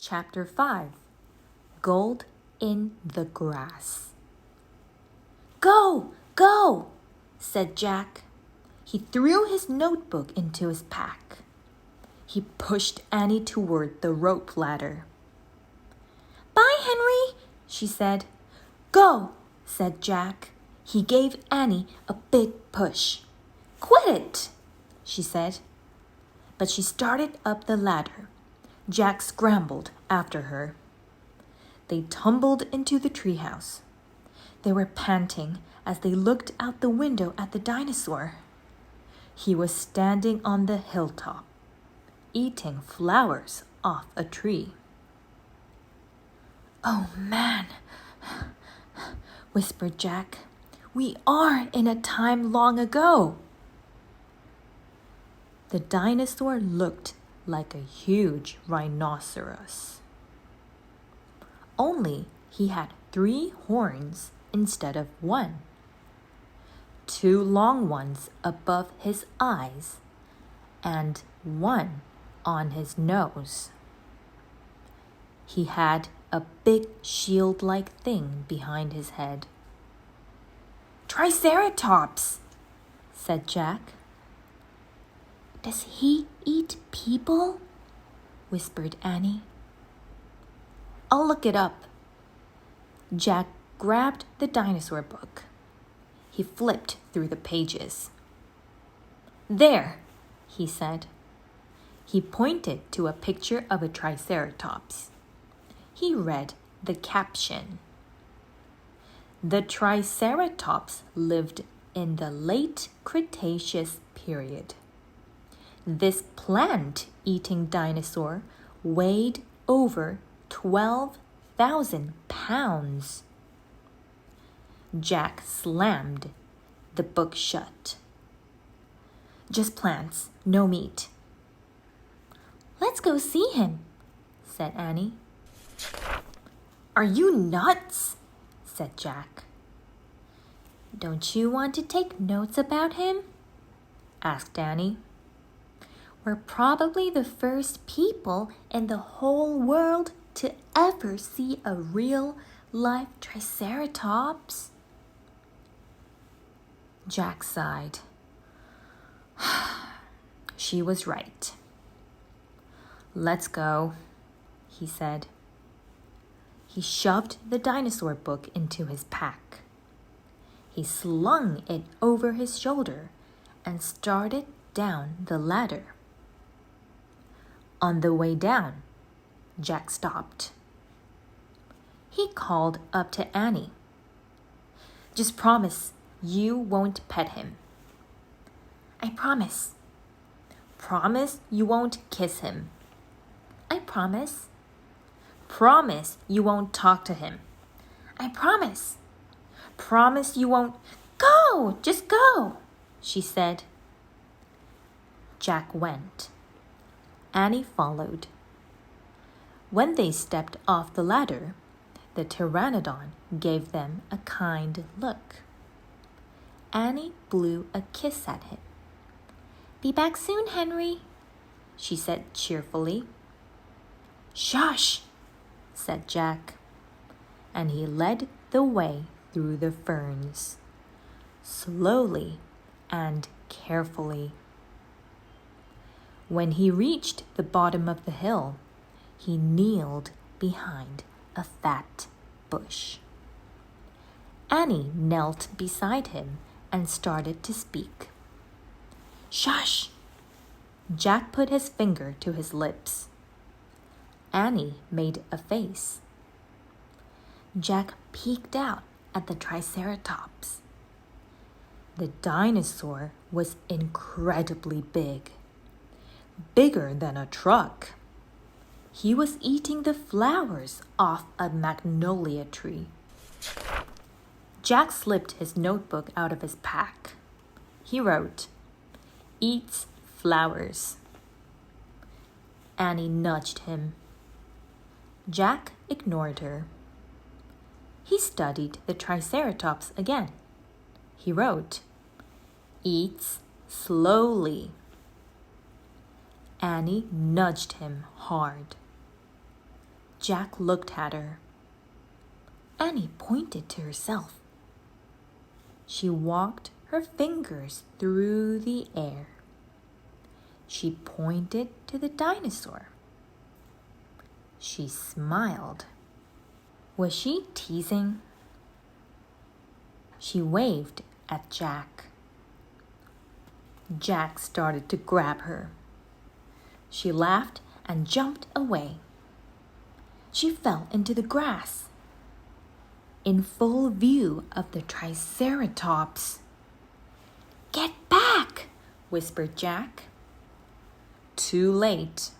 Chapter 5 Gold in the Grass. "Go, go," said Jack. He threw his notebook into his pack. He pushed Annie toward the rope ladder. "Bye, Henry," she said. "Go," said Jack. He gave Annie a big push. "Quit it," she said. But she started up the ladder. Jack scrambled after her. They tumbled into the treehouse. They were panting as they looked out the window at the dinosaur. He was standing on the hilltop, eating flowers off a tree. "Oh, man," whispered Jack. "We are in a time long ago." The dinosaur looked like a huge rhinoceros. Only he had 3 horns instead of 1. 2 long ones above his eyes and 1 on his nose. He had a big shield-like thing behind his head. "Triceratops," said Jack. "Does he eat people?" whispered Annie. "I'll look it up." Jack grabbed the dinosaur book. He flipped through the pages. "There," he said. He pointed to a picture of a triceratops. He read the caption. "The Triceratops lived in the late Cretaceous period. This plant-eating dinosaur weighed over 12,000 pounds. Jack slammed the book shut. "Just plants, no meat." "Let's go see him," said Annie. "Are you nuts?" said Jack. "Don't you want to take notes about him?" asked Annie. "We're probably the first people in the whole world to ever see a real-life triceratops." Jack sighed. She was right. "Let's go," he said. He shoved the dinosaur book into his pack. He slung it over his shoulder and started down the ladder. On the way down, Jack stopped. He called up to Annie. "Just promise you won't pet him." "I promise." "Promise you won't kiss him." "I promise." "Promise you won't talk to him." "I promise." "Promise you won't—" "Go! Just go!" she said. Jack went. Annie followed. When they stepped off the ladder, the pteranodon gave them a kind look. Annie blew a kiss at him. "Be back soon, Henry," she said cheerfully. "Shush," said Jack, and he led the way through the ferns, slowly and carefully. When he reached the bottom of the hill, he kneeled behind a fat bush. Annie knelt beside him and started to speak. "Shush!" Jack put his finger to his lips. Annie made a face. Jack peeked out at the Triceratops. The dinosaur was incredibly big, bigger than a truck. He was eating the flowers off a magnolia tree. Jack slipped his notebook out of his pack. He wrote, "Eats flowers." Annie nudged him. Jack ignored her. He studied the Triceratops again. He wrote, "Eats slowly." Annie nudged him hard. Jack looked at her. Annie pointed to herself. She walked her fingers through the air. She pointed to the dinosaur. She smiled. Was she teasing? She waved at Jack. Jack started to grab her. She laughed and jumped away. She fell into the grass, in full view of the Triceratops. "Get back!" whispered Jack. Too late.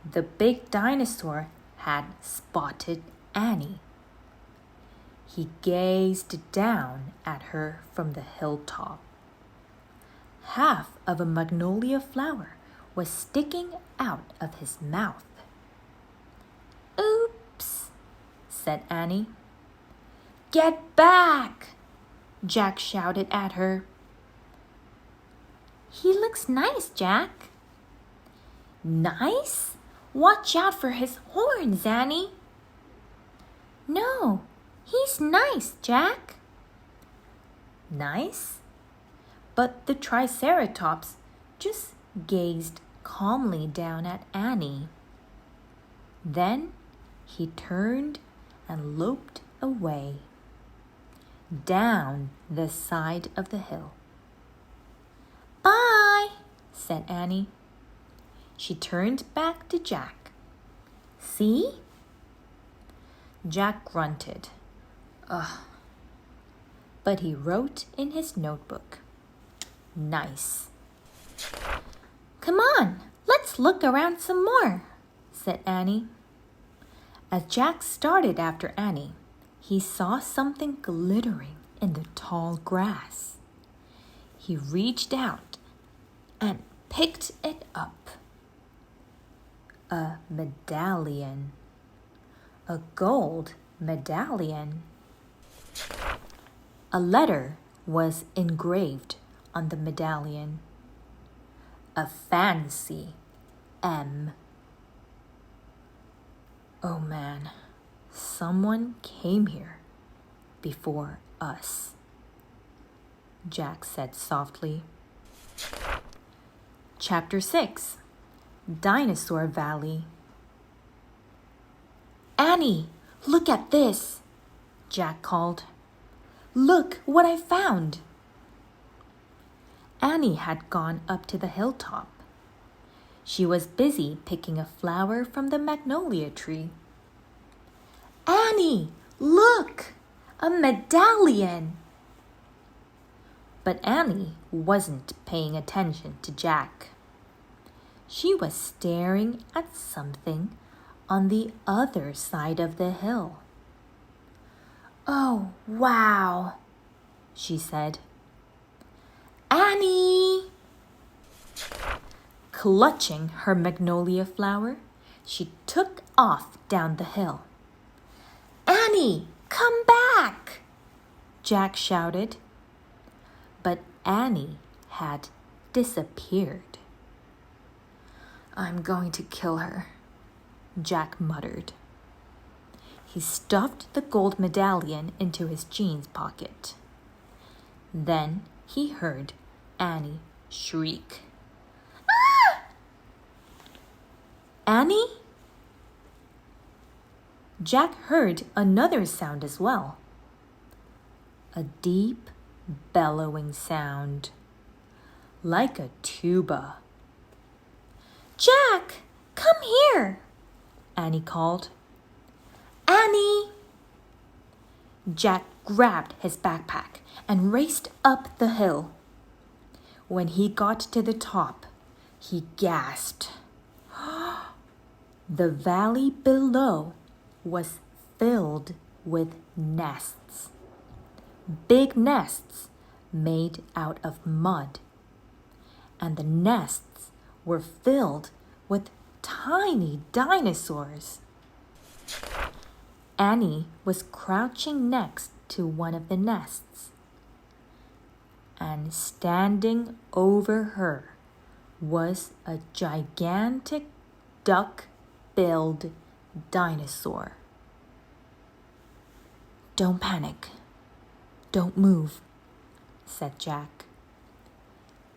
The big dinosaur had spotted Annie. He gazed down at her from the hilltop. Half of a magnolia flower was sticking out of his mouth. "Oops," said Annie. "Get back!" Jack shouted at her. "He looks nice, Jack." "Nice? Watch out for his horns, Annie." "No, he's nice, Jack." Nice? But the Triceratops just gazed calmly down at Annie. Then he turned and loped away, down the side of the hill. "Bye," said Annie. She turned back to Jack. "See?" Jack grunted. Ugh. But he wrote in his notebook, "Nice." "Come on, let's look around some more," said Annie. As Jack started after Annie, he saw something glittering in the tall grass. He reached out and picked it up. A medallion. A gold medallion. A letter was engraved on the medallion. A fancy M. Oh man, someone came here before us, Jack said softly. Chapter 6, Dinosaur Valley. "Annie, look at this," Jack called. "Look what I found." Annie had gone up to the hilltop. She was busy picking a flower from the magnolia tree. "Annie, look! A medallion!" But Annie wasn't paying attention to Jack. She was staring at something on the other side of the hill. "Oh, wow," she said. "Annie!" Clutching her magnolia flower, she took off down the hill. "Annie, come back!" Jack shouted. But Annie had disappeared. "I'm going to kill her," Jack muttered. He stuffed the gold medallion into his jeans pocket. Then he heard Annie shriek. "Ah!" "Annie?" Jack heard another sound as well. A deep, bellowing sound, like a tuba. "Jack, come here!" Annie called. "Annie!" Jack grabbed his backpack and raced up the hill. When he got to the top, he gasped. The valley below was filled with nests. Big nests made out of mud. And the nests were filled with tiny dinosaurs. Annie was crouching next to one of the nests. And standing over her was a gigantic duck-billed dinosaur. "Don't panic. Don't move," said Jack.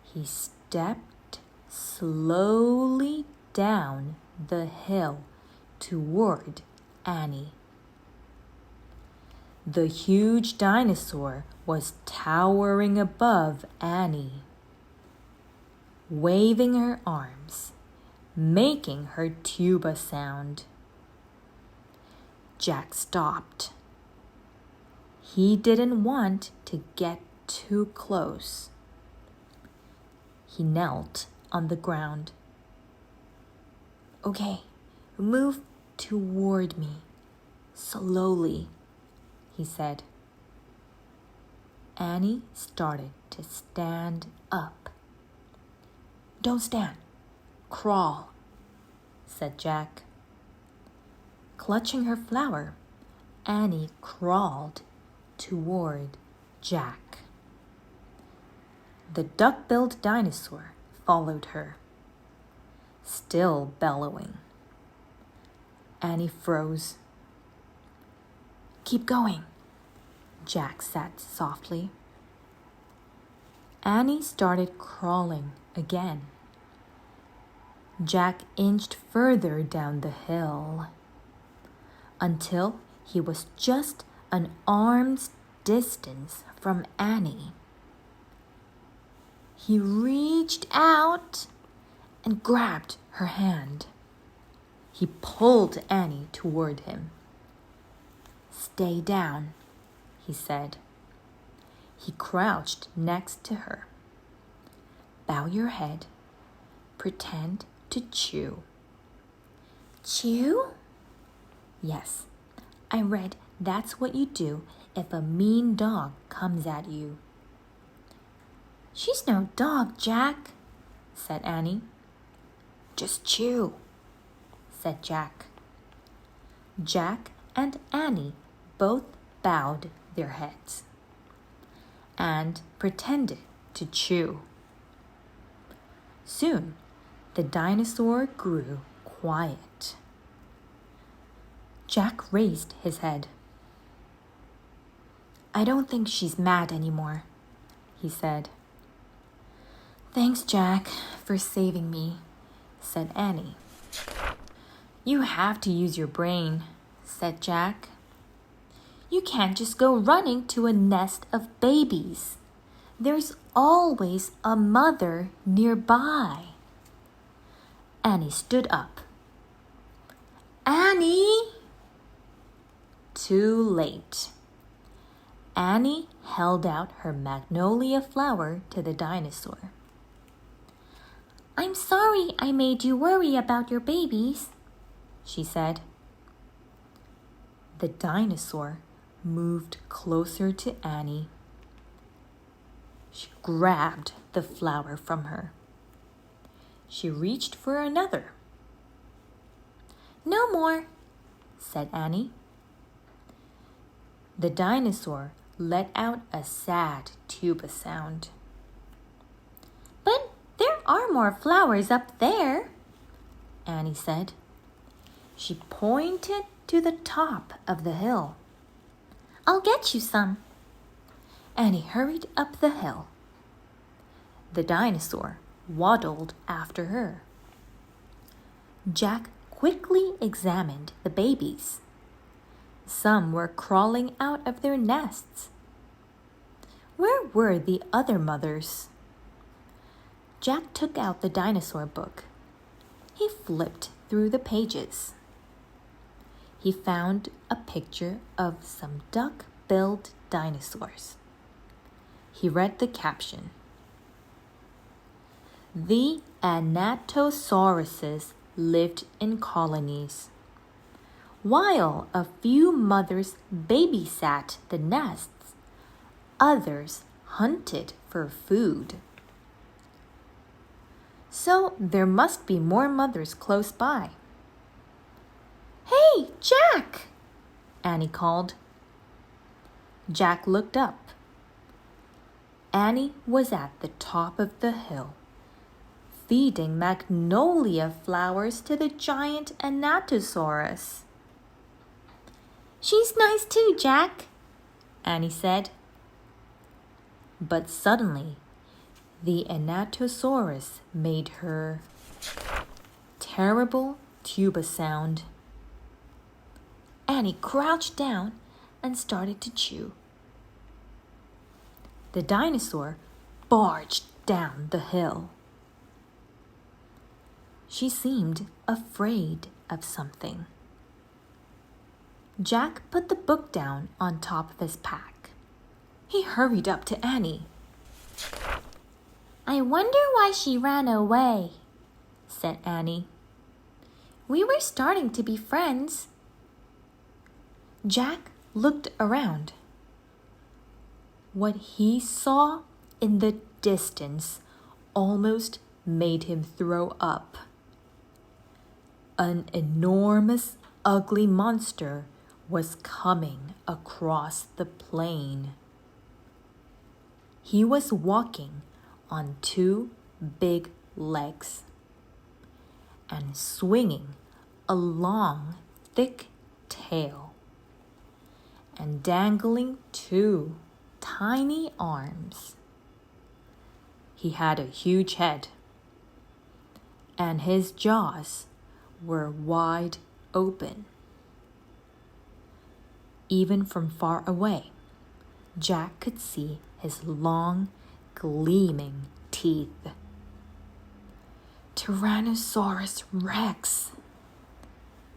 He stepped slowly down the hill toward Annie. The huge dinosaur was towering above Annie, waving her arms, making her tuba sound. Jack stopped. He didn't want to get too close. He knelt on the ground. "Okay, move toward me, slowly," he said. Annie started to stand up. "Don't stand, crawl," said Jack. Clutching her flower, Annie crawled toward Jack. The duck-billed dinosaur followed her, still bellowing. Annie froze. "Keep going," Jack said softly. Annie started crawling again. Jack inched further down the hill until he was just an arm's distance from Annie. He reached out and grabbed her hand. He pulled Annie toward him. "Stay down," he said. He crouched next to her. "Bow your head. Pretend to chew." "Chew?" "Yes, I read that's what you do if a mean dog comes at you." "She's no dog, Jack," said Annie. "Just chew," said Jack. Jack and Annie both bowed their heads and pretended to chew. Soon, the dinosaur grew quiet. Jack raised his head. "I don't think she's mad anymore," he said. "Thanks, Jack, for saving me," said Annie. "You have to use your brain," said Jack. "You can't just go running to a nest of babies. There's always a mother nearby." Annie stood up. "Annie!" Too late. Annie held out her magnolia flower to the dinosaur. "I'm sorry I made you worry about your babies," she said. The dinosaur moved closer to Annie. She grabbed the flower from her. She reached for another. "No more," said Annie. The dinosaur let out a sad tuba sound. "But there are more flowers up there," Annie said. She pointed to the top of the hill. "I'll get you some." Annie hurried up the hill. The dinosaur waddled after her. Jack quickly examined the babies. Some were crawling out of their nests. Where were the other mothers? Jack took out the dinosaur book. He flipped through the pages. He found a picture of some duck-billed dinosaurs. He read the caption. "The Anatosauruses lived in colonies. While a few mothers babysat the nests, others hunted for food. So there must be more mothers close by." "Hey, Jack!" Annie called. Jack looked up. Annie was at the top of the hill, feeding magnolia flowers to the giant Anatosaurus. She's nice too, Jack, Annie said. But suddenly, the Anatosaurus made her terrible tuba sound. Annie crouched down and started to chew. The dinosaur barged down the hill. She seemed afraid of something. Jack put the book down on top of his pack. He hurried up to Annie. I wonder why she ran away, said Annie. We were starting to be friends. Jack looked around. What he saw in the distance almost made him throw up. An enormous, ugly monster was coming across the plain. He was walking on two big legs and swinging a long, thick tail and dangling two tiny arms. He had a huge head, and his jaws were wide open. Even from far away, Jack could see his long, gleaming teeth. Tyrannosaurus Rex,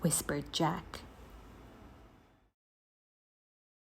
whispered Jack.